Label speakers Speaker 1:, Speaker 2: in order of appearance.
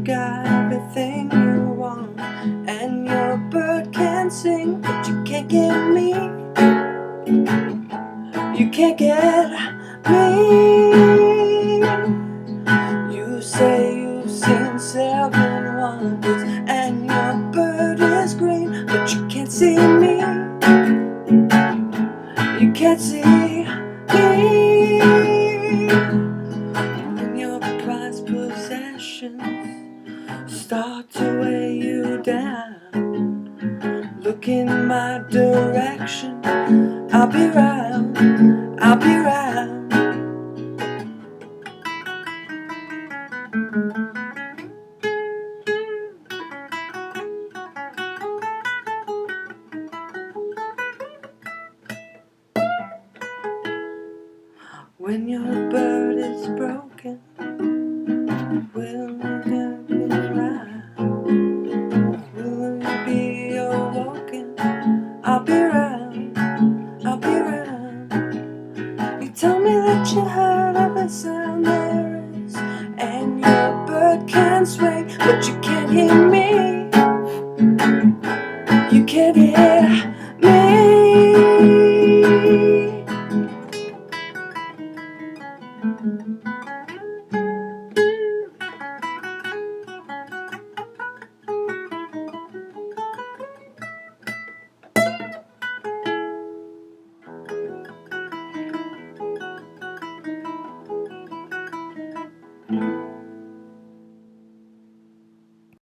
Speaker 1: got everything you want, and your bird can sing, but you can't get me. You can't get me. You say you've seen 7 wonders, and your bird is green, but you can't see me. You can't see me. When your prized possessions start to weigh you down, look in my direction. I'll be round, I'll be round. When your bird is broken